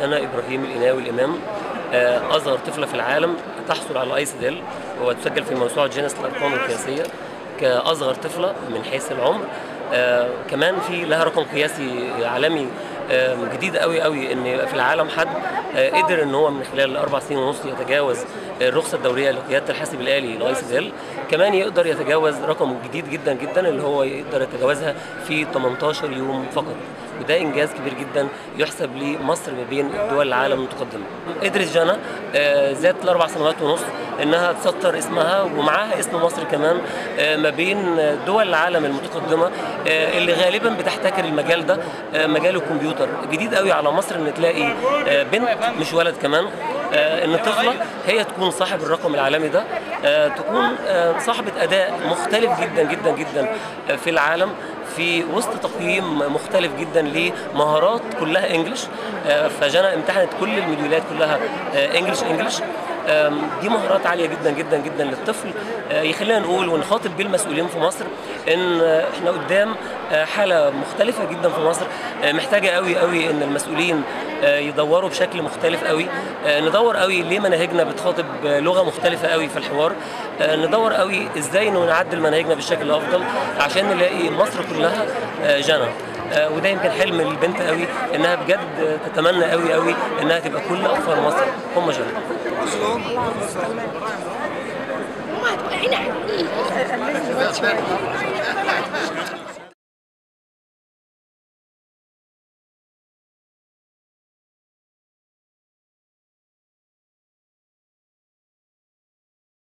جنى إبراهيم الإناوي الإمام، أصغر طفلة في العالم تحصل على ايسيدل، وتسجل في موسوعة جينيس الأرقام القياسية كأصغر طفلة من حيث العمر. كمان في لها رقم قياسي عالمي جديد قوي قوي، ان يبقى في العالم حد قدر ان هو من خلال 4 سنين ونص يتجاوز الرخصه الدوليه لقياده الحاسب الالي الايسيدل. كمان يقدر يتجاوز رقم جديد جدا جدا اللي هو يقدر يتجاوزها في 18 يوم فقط، وده انجاز كبير جدا يحسب لمصر ما بين دول العالم المتقدمه. قدرت جنى ذات ال4 سنوات ونص انها تسطر اسمها ومعاها اسم مصر كمان ما بين دول العالم المتقدمه اللي غالبا بتحتكر المجال ده، مجال الكمبيوتر. جديد قوي على مصر ان تلاقي بنت مش ولد كمان، ان طفله هي تكون صاحب الرقم العالمي ده، تكون صاحبه اداء مختلف جدا جدا جدا في العالم في وسط تقييم مختلف جدا لمهارات كلها انجلش. فجنى امتحنت كل المديولات كلها انجلش. دي مهارات عاليه جدا جدا جدا للطفل، يخلينا نقول ونخاطب بيه المسؤولين في مصر ان احنا قدام حاله مختلفه جدا في مصر، محتاجه قوي قوي ان المسؤولين يدوروا بشكل مختلف قوي، ندور قوي ليه مناهجنا بتخاطب لغه مختلفه قوي في الحوار، ندور قوي ازاي انه نعدل مناهجنا بالشكل الافضل عشان نلاقي مصر كلها جنى. وده يمكن حلم البنت قوي، انها بجد تتمنى قوي قوي انها تبقى كل اطفال مصر هم جنى. ماما هتبقى هنا.